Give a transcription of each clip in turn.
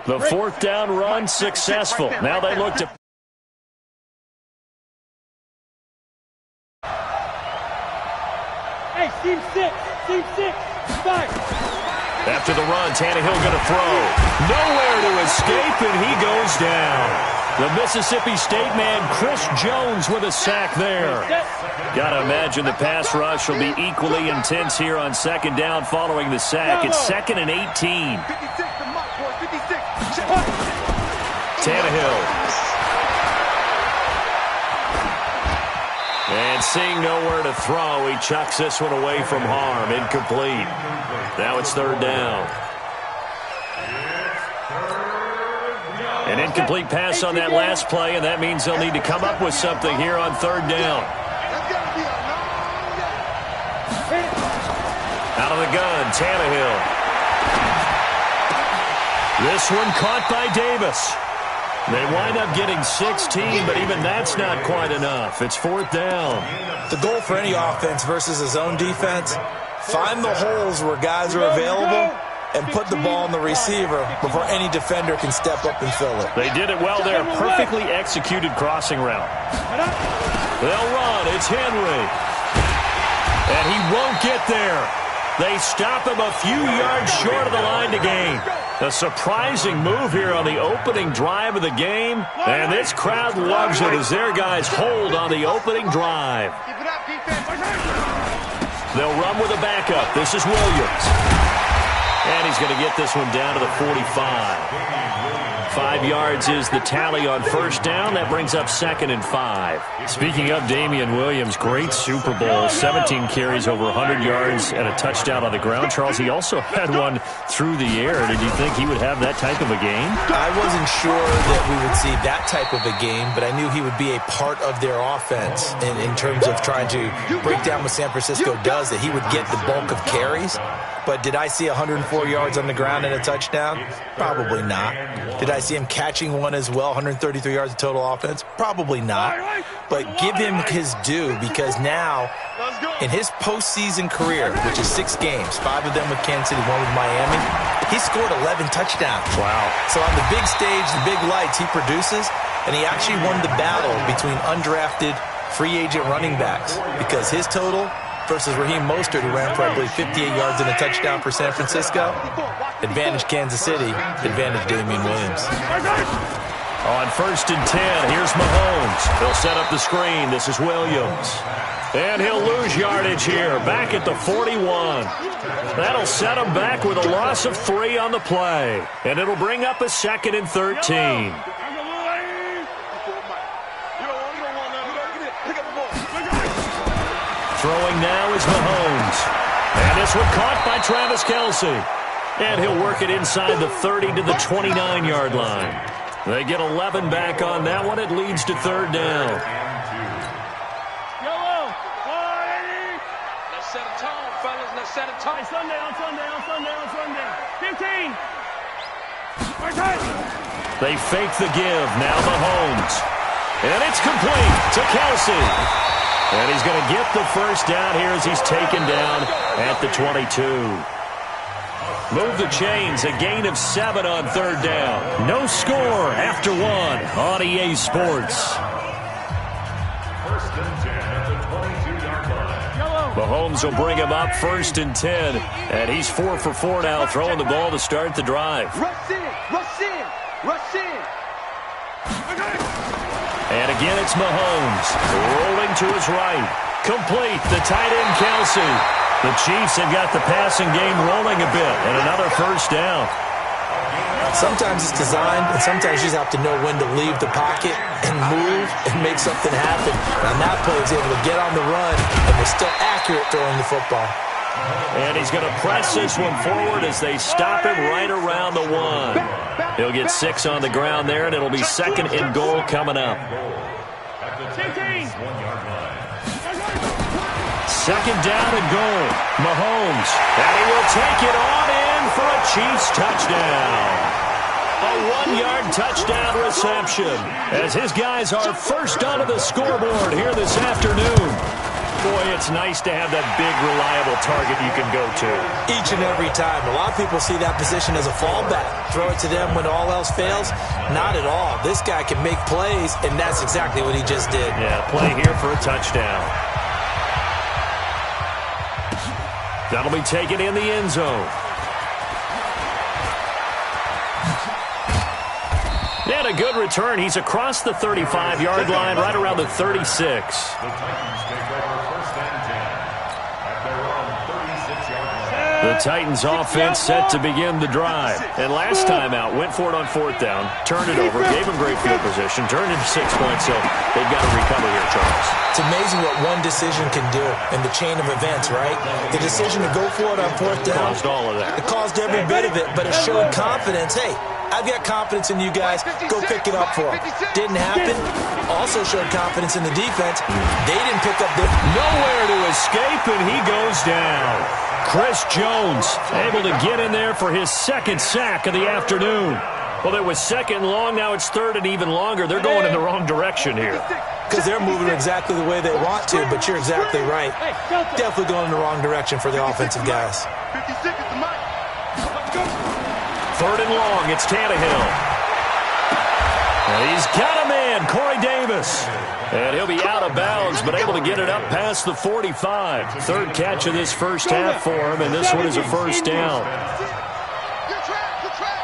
The fourth down run successful. Now they look to... Hey, team six, start. After the run, Tannehill going to throw. Nowhere to escape, and he goes down. The Mississippi State man, Chris Jones, with a sack there. Got to imagine the pass rush will be equally intense here on second down following the sack. It's 2nd and 18. Tannehill. And seeing nowhere to throw, he chucks this one away from harm. Incomplete. Now it's third down. An incomplete pass on that last play, and that means they'll need to come up with something here on third down. Out of the gun, Tannehill. This one caught by Davis. They wind up getting 16, but even that's not quite enough. It's fourth down. The goal for any offense versus a zone defense, find the holes where guys are available and put the ball on the receiver before any defender can step up and fill it. They did it well there. Perfectly executed crossing route. They'll run. It's Henry. And he won't get there. They stop him a few yards short of the line to gain. A surprising move here on the opening drive of the game. And this crowd loves it as their guys hold on the opening drive. They'll run with a backup. This is Williams. And he's going to get this one down to the 45. 5 yards is the tally on first down. That brings up 2nd and 5. Speaking of Damian Williams, great Super Bowl. 17 carries, over 100 yards, and a touchdown on the ground. Charles, he also had one through the air. Did you think he would have that type of a game? I wasn't sure that we would see that type of a game, but I knew he would be a part of their offense in terms of trying to break down what San Francisco does, that he would get the bulk of carries. But did I see 104 yards on the ground and a touchdown? Probably not. Did I see him catching one as well, 133 yards of total offense? Probably not. But give him his due, because now, in his postseason career, which is 6 games, 5 of them with Kansas City, 1 with Miami, he scored 11 touchdowns. Wow. So on the big stage, the big lights, he produces, and he actually won the battle between undrafted free agent running backs, because his total versus Raheem Mostert, who ran for, I believe, 58 yards and a touchdown for San Francisco. Advantage Kansas City, advantage Damian Williams. On 1st and 10, here's Mahomes. He'll set up the screen. This is Williams. And he'll lose yardage here, back at the 41. That'll set him back with a loss of 3 on the play. And it'll bring up a 2nd and 13. Throwing now is Mahomes. And this one caught by Travis Kelce. And he'll work it inside the 30 to the 29-yard line. They get 11 back on that one. It leads to third down. Let's set a tone, fellas. Let's set a tone. Sunday. 15. They fake the give. Now Mahomes. And it's complete to Kelce. And he's going to get the first down here as he's taken down at the 22. Move the chains, a gain of 7 on third down. No score after 1 on EA Sports. Mahomes will bring him up 1st and 10. And he's 4 for 4 now, throwing the ball to start the drive. Rush in. And again, it's Mahomes rolling to his right. Complete, the tight end Kelce. The Chiefs have got the passing game rolling a bit, and another first down. Sometimes it's designed, and sometimes you just have to know when to leave the pocket and move and make something happen. And on that play, he's able to get on the run, and they're still accurate throwing the football. And he's going to press this one forward as they stop him right around the 1. He'll get 6 on the ground there, and it'll be 2nd and goal coming up. 2nd down and goal. Mahomes, and he will take it on in for a Chiefs touchdown. A 1-yard touchdown reception as his guys are first onto the scoreboard here this afternoon. Boy, it's nice to have that big, reliable target you can go to. Each and every time. A lot of people see that position as a fallback. Throw it to them when all else fails. Not at all. This guy can make plays, and that's exactly what he just did. Yeah, play here for a touchdown. That'll be taken in the end zone. And a good return. He's across the 35-yard line, right around the 36. The Titans take over first and 10 at their own 36-yard line. The Titans offense set to begin the drive. And last time out, went for it on fourth down, turned it over, gave him great field position, turned into 6 points, so they've got to recover here, Charles. It's amazing what one decision can do in the chain of events, right? The decision to go for it on fourth down. Caused all of that. It caused every bit of it, but it showed confidence. Hey, I've got confidence in you guys. Go pick it up for them. Didn't happen. Also showed confidence in the defense. They didn't pick up their... Nowhere to escape, and he goes down. Chris Jones able to get in there for his second sack of the afternoon. Well, it was second and long. Now it's third and even longer. They're going in the wrong direction here. Because they're moving exactly the way they want to, but you're exactly right. Definitely going in the wrong direction for the offensive guys. 56 at the mic. Third and long, it's Tannehill. And he's got a man, Corey Davis. And he'll be out of bounds, but able to get it up past the 45. Third catch of this first half for him, and this one is a first down. Good track, good track.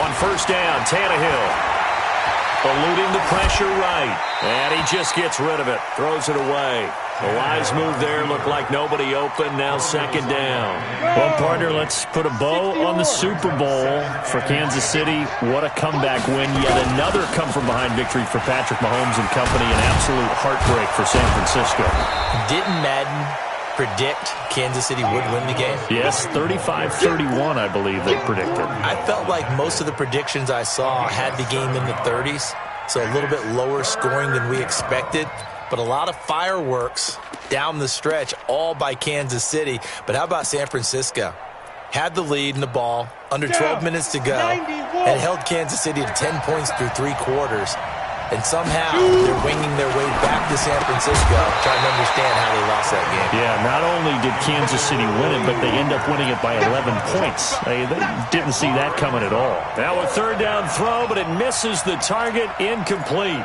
On first down, Tannehill. Eluding the pressure right. And he just gets rid of it. Throws it away. The wise move there. Looked like nobody open. Now second down. Well, partner, let's put a bow on the Super Bowl for Kansas City. What a comeback win. Yet another come-from-behind victory for Patrick Mahomes and company. An absolute heartbreak for San Francisco. Didn't Madden predict Kansas City would win the game? Yes, 35-31, I believe they predicted. I felt like most of the predictions I saw had the game in the 30s, so a little bit lower scoring than we expected, but a lot of fireworks down the stretch, all by Kansas City. But how about San Francisco? Had the lead in the ball, under 12 minutes to go, and held Kansas City to 10 points through 3 quarters. And somehow they're winging their way back to San Francisco, trying to understand how they lost that game. Yeah, not only did Kansas City win it, but they end up winning it by 11 points. They didn't see that coming at all. Now a third down throw, but it misses the target, incomplete.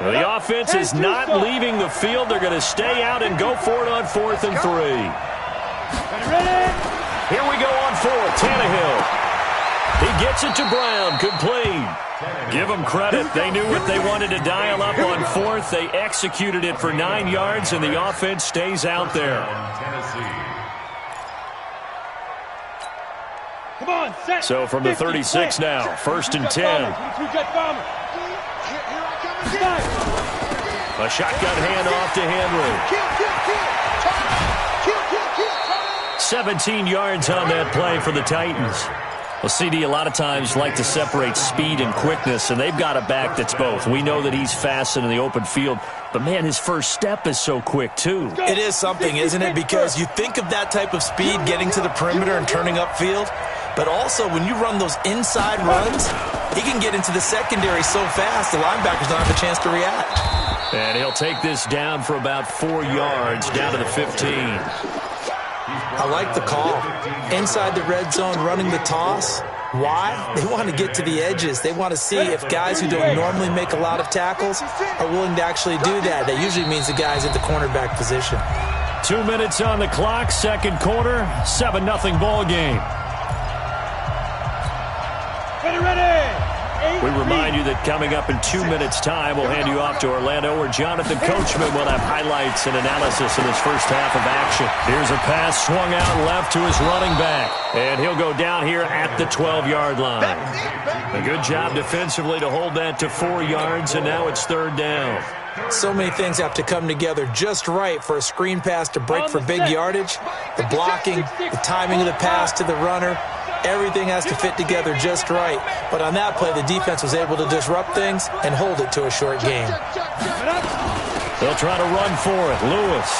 Well, the offense is not leaving the field. They're going to stay out and go for it on 4th and 3. Ready? Here we go on 4th. Tannehill. He gets it to Brown. Complete. Give them credit. They knew what they wanted to dial up on 4th. They executed it for 9 yards, and the offense stays out there. Come on, set. So from the 36 now, 1st and 10. A shotgun handoff to Henry. 17 yards on that play for the Titans. Well, CD, a lot of times like to separate speed and quickness, and they've got a back that's both. We know that he's fast in the open field, but, man, his first step is so quick, too. It is something, isn't it? Because you think of that type of speed getting to the perimeter and turning upfield, but also when you run those inside runs, he can get into the secondary so fast the linebackers don't have a chance to react. And he'll take this down for about 4 yards, down to the 15. I like the call. Inside the red zone, running the toss. Why? They want to get to the edges. They want to see if guys who don't normally make a lot of tackles are willing to actually do that. That usually means the guys at the cornerback position. 2 minutes on the clock, second quarter, 7-0 ball game. Ready. We remind you that coming up in 2 minutes' time, we'll hand you off to Orlando, where Jonathan Coachman will have highlights and analysis in this first half of action. Here's a pass swung out left to his running back, and he'll go down here at the 12-yard line. A good job defensively to hold that to 4 yards, and now it's third down. So many things have to come together just right for a screen pass to break for big yardage. The blocking, the timing of the pass to the runner, everything has to fit together just right. But on that play, the defense was able to disrupt things and hold it to a short game. They'll try to run for it. Lewis.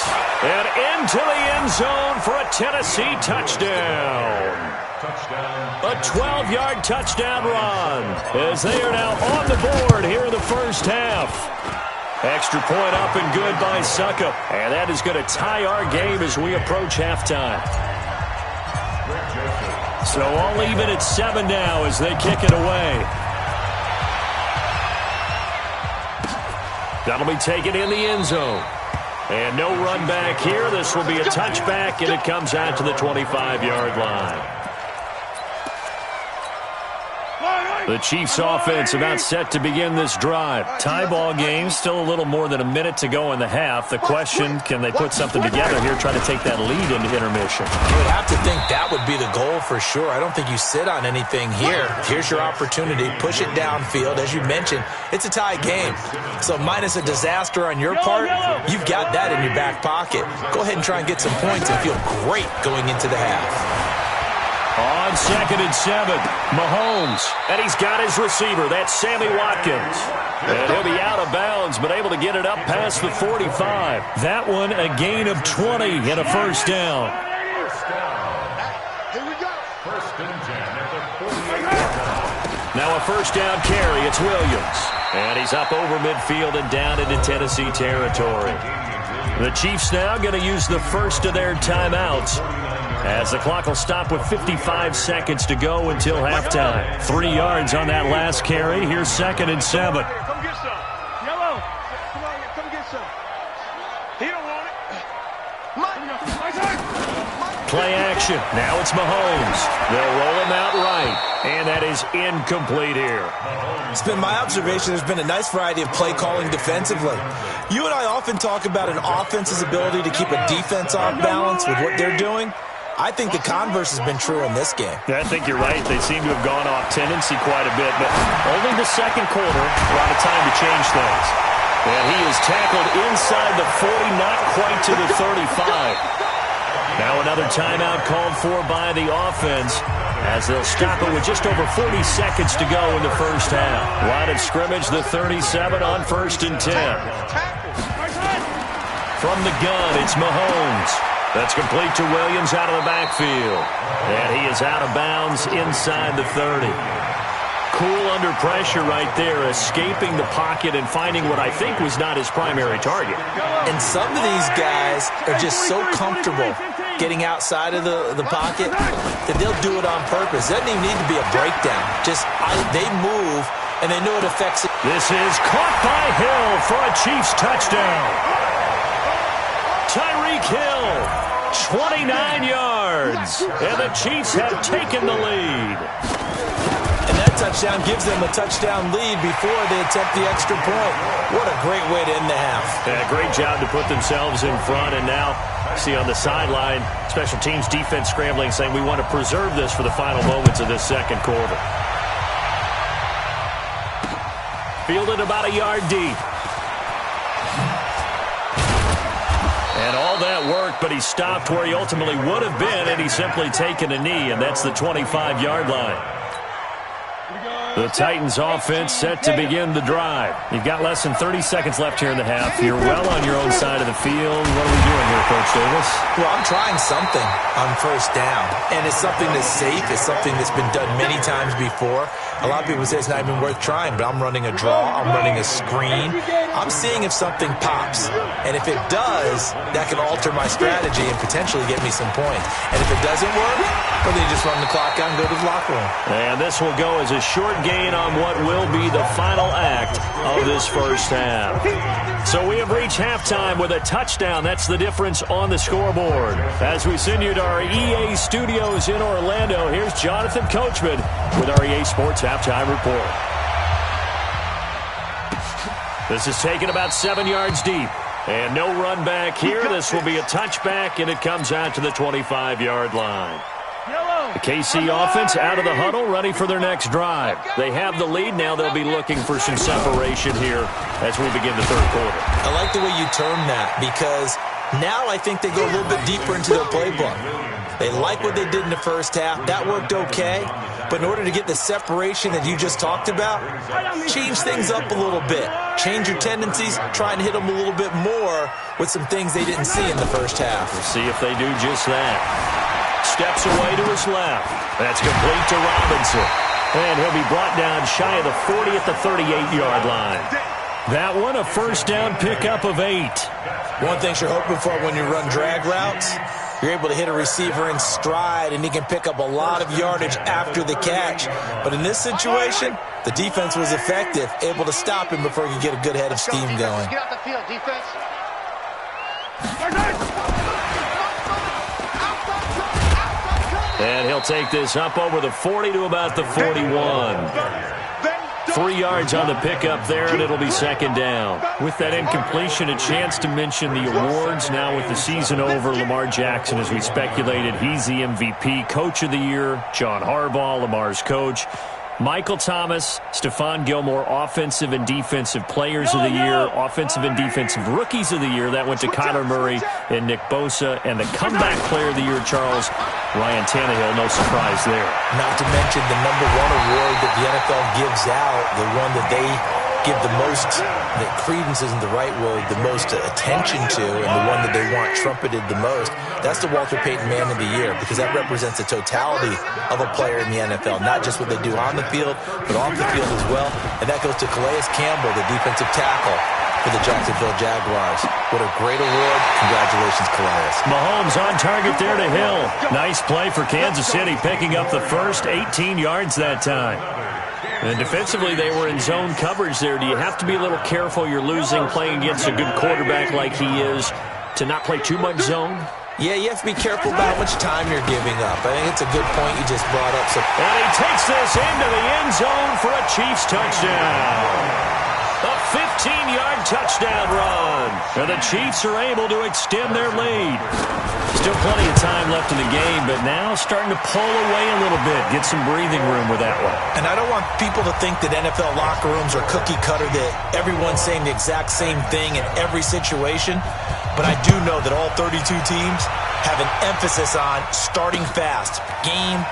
And into the end zone for a Tennessee touchdown. A 12-yard touchdown run as they are now on the board here in the first half. Extra point up and good by Suckup. And that is going to tie our game as we approach halftime. So all even at 7 now as they kick it away. That'll be taken in the end zone. And no run back here. This will be a touchback, and it comes out to the 25-yard line. The Chiefs offense about set to begin this drive. Tie ball game, still a little more than a minute to go in the half. The question, can they put something together here, try to take that lead into intermission? You would have to think that would be the goal for sure. I don't think you sit on anything here. Here's your opportunity. Push it downfield. As you mentioned, it's a tie game. So minus a disaster on your part, you've got that in your back pocket. Go ahead and try and get some points and feel great going into the half. On 2nd and 7, Mahomes, and he's got his receiver. That's Sammy Watkins. And he'll be out of bounds, but able to get it up past the 45. That one a gain of 20 and a first down. Here we go. First and 10 at the 48. Now a first down carry. It's Williams. And he's up over midfield and down into Tennessee territory. The Chiefs now going to use the first of their timeouts, as the clock will stop with 55 seconds to go until halftime. 3 yards on that last carry. Here's 2nd and 7. Come get some. Yellow. Come on, come get some. He don't want it. Play action. Now it's Mahomes. They'll roll him out right. And that is incomplete here. It's been my observation there's been a nice variety of play calling defensively. You and I often talk about an offense's ability to keep a defense off balance with what they're doing. I think the converse has been true in this game. I think you're right. They seem to have gone off tendency quite a bit, but only the second quarter, a lot of time to change things. And he is tackled inside the 40, not quite to the 35. Now another timeout called for by the offense, as they'll stop it with just over 40 seconds to go in the first half. Line of scrimmage, the 37 on 1st and 10. From the gun, it's Mahomes. That's complete to Williams out of the backfield. And he is out of bounds inside the 30. Cool under pressure right there, escaping the pocket and finding what I think was not his primary target. And some of these guys are just so comfortable getting outside of the pocket that they'll do it on purpose. It doesn't even need to be a breakdown. They move, and they know it affects it. This is caught by Hill for a Chiefs touchdown. Tyreek Hill, 29 yards, and the Chiefs have taken the lead. And that touchdown gives them a touchdown lead before they attempt the extra point. What a great way to end the half. Yeah, great job to put themselves in front, and now see on the sideline, special teams defense scrambling, saying we want to preserve this for the final moments of this second quarter. Fielded about a yard deep. And all that work, but he stopped where he ultimately would have been, and he's simply taken a knee, and that's the 25-yard line. The Titans offense set to begin the drive. You've got less than 30 seconds left here in the half. You're well on your own side of the field. What are we doing here, Coach Davis? Well, I'm trying something on first down, and it's something that's safe. It's something that's been done many times before. A lot of people say it's not even worth trying, but I'm running a draw. I'm running a screen. I'm seeing if something pops, and if it does, that can alter my strategy and potentially get me some points. And if it doesn't work, well, then you just run the clock out and go to the locker room. And this will go as a short gain on what will be the final act of this first half. So we have reached halftime with a touchdown. That's the difference on the scoreboard. As we send you to our EA studios in Orlando, here's Jonathan Coachman with our EA Sports Halftime Report. This is taken about 7 yards deep. And no run back here. This will be a touchback, and it comes out to the 25-yard line. The KC offense out of the huddle, ready for their next drive. They have the lead. Now they'll be looking for some separation here as we begin the third quarter. I like the way you term that, because now I think they go a little bit deeper into their playbook. They like what they did in the first half. That worked okay. But in order to get the separation that you just talked about, change things up a little bit. Change your tendencies, try and hit them a little bit more with some things they didn't see in the first half. We'll see if they do just that. Steps away to his left. That's complete to Robinson. And he'll be brought down shy of the 40 at the 38-yard line. That one, a first down pickup of 8. One thing you're hoping for when you run drag routes, you're able to hit a receiver in stride, and he can pick up a lot of yardage after the catch. But in this situation, the defense was effective, able to stop him before he could get a good head of steam going. Get off the field, defense. And he'll take this up over the 40 to about the 41. 3 yards on the pickup there, and it'll be second down. With that incompletion, a chance to mention the awards. Now with the season over, Lamar Jackson, as we speculated, he's the MVP, Coach of the Year. John Harbaugh, Lamar's coach. Michael Thomas, Stephon Gilmore, Offensive and Defensive Players of the Year, Offensive and Defensive Rookies of the Year. That went to Kyler Murray and Nick Bosa. And the Comeback Player of the Year, Charles, Ryan Tannehill, no surprise there. Not to mention the #1 award that the NFL gives out, the one that they give the most, that credence isn't the right word, the most attention to, and the one that they want trumpeted the most, that's the Walter Payton Man of the Year, because that represents the totality of a player in the NFL, not just what they do on the field, but off the field as well. And that goes to Calais Campbell, the defensive tackle for the Jacksonville Jaguars. What a great award. Congratulations, Calais. Mahomes on target there to Hill. Nice play for Kansas City, picking up the first 18 yards that time. And defensively, they were in zone coverage there. Do you have to be a little careful? You're losing, playing against a good quarterback like he is, to not play too much zone? Yeah, you have to be careful about how much time you're giving up. I think it's a good point you just brought up. And he takes this into the end zone for a Chiefs touchdown. A 15-yard touchdown run. And the Chiefs are able to extend their lead. Still plenty of time left in the game, but now starting to pull away a little bit. Get some breathing room with that one. And I don't want people to think that NFL locker rooms are cookie cutter, that everyone's saying the exact same thing in every situation. But I do know that all 32 teams have an emphasis on starting fast. Game,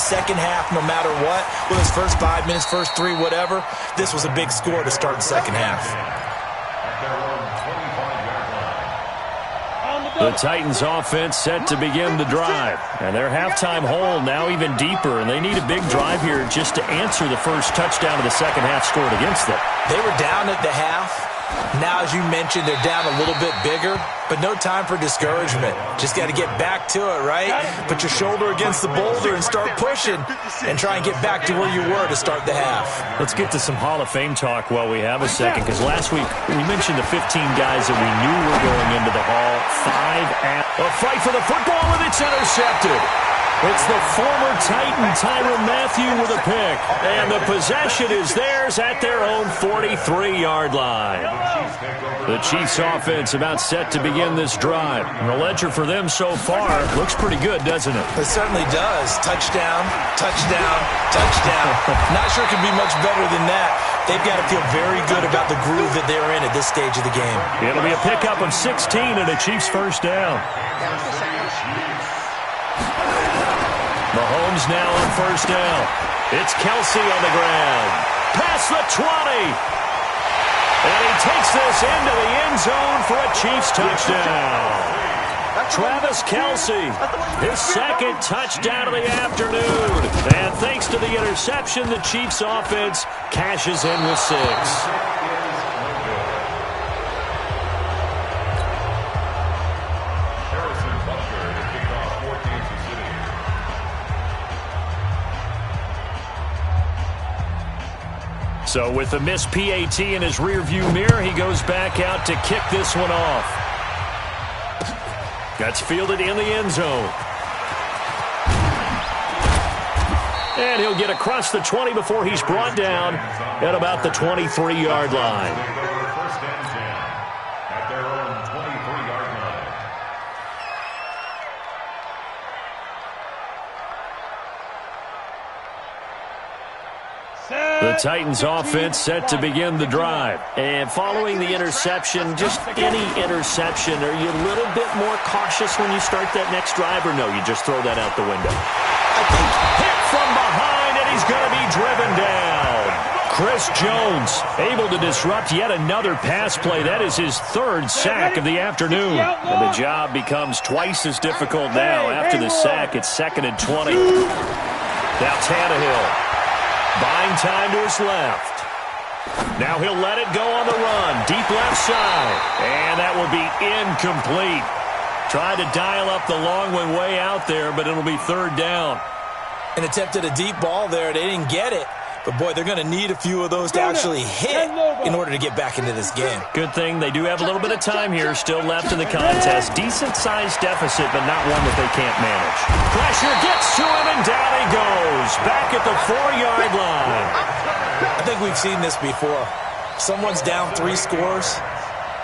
second half, no matter what. Whether it's first 5 minutes, first 3, whatever. This was a big score to start the second half. The Titans offense set to begin the drive. And their halftime hole now even deeper. And they need a big drive here just to answer the first touchdown of the second half scored against them. They were down at the half. Now, as you mentioned, they're down a little bit bigger, but no time for discouragement. Just got to get back to it, right? Put your shoulder against the boulder and start pushing and try and get back to where you were to start the half. Let's get to some Hall of Fame talk while we have a second, because last week we mentioned the 15 guys that we knew were going into the Hall. 5 a fight for the football, and it's intercepted. It's the former Titan Tyrann Mathieu with a pick. And the possession is theirs at their own 43-yard line. The Chiefs offense about set to begin this drive. And the ledger for them so far looks pretty good, doesn't it? It certainly does. Touchdown, touchdown, touchdown. Not sure it could be much better than that. They've got to feel very good about the groove that they're in at this stage of the game. It'll be a pickup of 16 and a Chiefs first down. Mahomes now on first down. It's Kelsey on the ground. Past the 20. And he takes this into the end zone for a Chiefs touchdown. Travis Kelsey, his second touchdown of the afternoon. And thanks to the interception, the Chiefs offense cashes in with 6. So with the missed PAT in his rearview mirror, he goes back out to kick this one off. That's fielded in the end zone. And he'll get across the 20 before he's brought down at about the 23-yard line. The Titans offense set to begin the drive. And following the interception, just any interception, are you a little bit more cautious when you start that next drive, or no, you just throw that out the window? I think hit from behind. he's going to be driven down. Chris Jones able to disrupt yet another pass play. That is his third sack of the afternoon. And the job becomes twice as difficult now. After the sack, it's 2nd and 20. Now Tannehill buying time to his left. Now he'll let it go on the run. Deep left side. And that will be incomplete. Tried to dial up the long one way out there, but it'll be 3rd down. And attempted a deep ball there. They didn't get it. But, boy, they're going to need a few of those to actually hit in order to get back into this game. Good thing they do have a little bit of time here still left in the contest. Decent-sized deficit, but not one that they can't manage. Pressure gets to him, and down he goes. Back at the 4-yard line. I think we've seen this before. Someone's down 3 scores.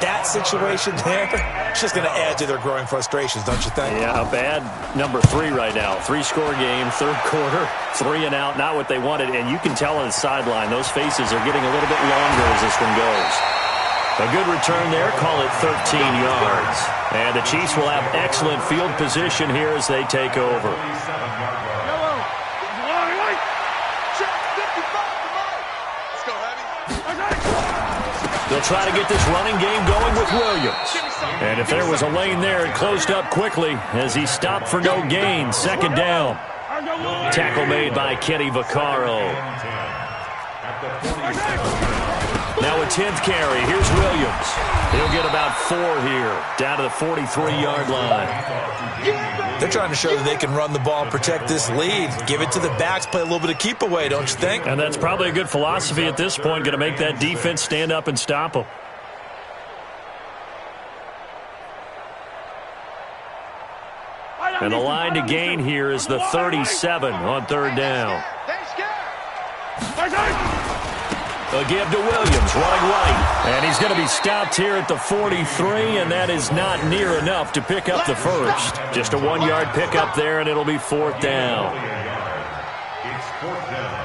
That situation there, it's just going to add to their growing frustrations, don't you think? Yeah, bad number 3 right now. 3-score game, 3rd quarter, 3 and out, not what they wanted. And you can tell on the sideline, those faces are getting a little bit longer as this one goes. A good return there, call it 13 yards. And the Chiefs will have excellent field position here as they take over. They'll try to get this running game going with Williams. And if there was a lane there, it closed up quickly as he stopped for no gain. 2nd down. Tackle made by Kenny Vaccaro. Now a 10th carry. Here's Williams. He'll get about 4 here, down to the 43-yard line. They're trying to show that they can run the ball and protect this lead. Give it to the backs, play a little bit of keep away, don't you think? And that's probably a good philosophy at this point, going to make that defense stand up and stop them. And the line to gain here is the 37 on 3rd down. They'll give to Williams, running right. And he's going to be stopped here at the 43, and that is not near enough to pick up the first. Just a 1-yard pickup there, and it'll be 4th down. It's 4th down.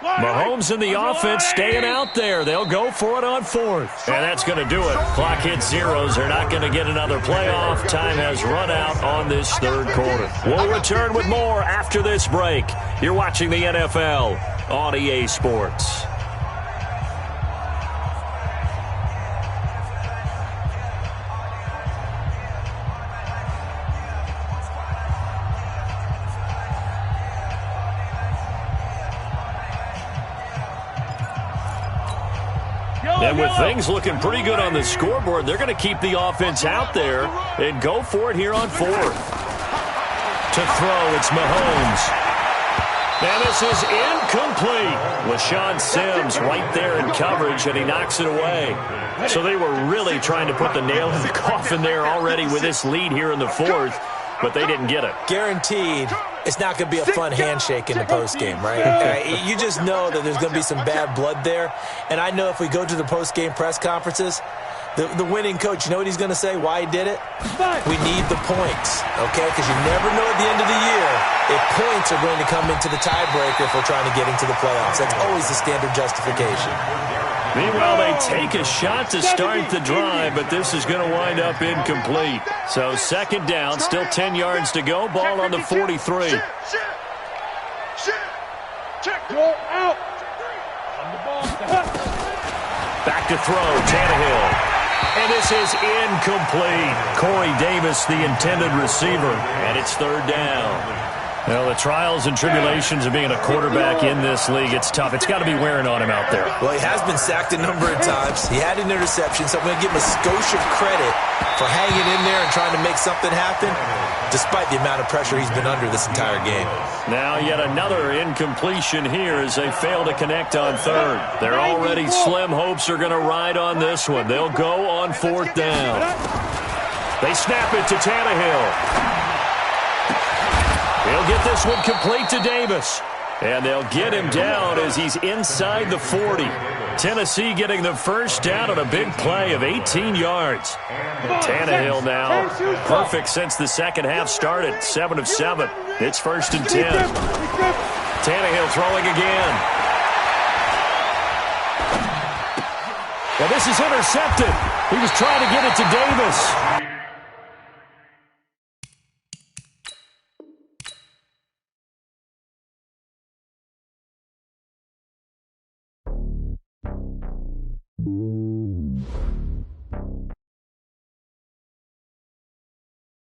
Mahomes and the offense staying out there. They'll go for it on 4th. And that's going to do it. Clock hits zeros. They're not going to get another playoff. Time has run out on this 3rd quarter. We'll return with more after this break. You're watching the NFL on EA Sports. And with things looking pretty good on the scoreboard, they're going to keep the offense out there and go for it here on 4th. To throw, it's Mahomes. And this is incomplete. LaShawn Sims right there in coverage, and he knocks it away. So they were really trying to put the nail in the coffin there already with this lead here in the 4th, but they didn't get it. Guaranteed. It's not going to be a fun handshake in the postgame, right? You just know that there's going to be some bad blood there. And I know if we go to the postgame press conferences, the winning coach, you know what he's going to say, why he did it? We need the points, okay? Because you never know at the end of the year if points are going to come into the tiebreaker if we're trying to get into the playoffs. That's always the standard justification. Meanwhile, they take a shot to start the drive, but this is going to wind up incomplete. So 2nd down, still 10 yards to go. Ball on the 43. Back to throw, Tannehill. And this is incomplete. Corey Davis, the intended receiver, and it's 3rd down. Well, the trials and tribulations of being a quarterback in this league, it's tough. It's got to be wearing on him out there. Well, he has been sacked a number of times. He had an interception, so I'm going to give him a skosh of credit for hanging in there and trying to make something happen, despite the amount of pressure he's been under this entire game. Now yet another incompletion here as they fail to connect on 3rd. Their already slim hopes are going to ride on this one. They'll go on 4th down. They snap it to Tannehill. He'll get this one complete to Davis. And they'll get him down as he's inside the 40. Tennessee getting the first down on a big play of 18 yards. Tannehill now perfect since the second half started. 7 of 7. It's 1st and 10. Tannehill throwing again. Well, this is intercepted. He was trying to get it to Davis.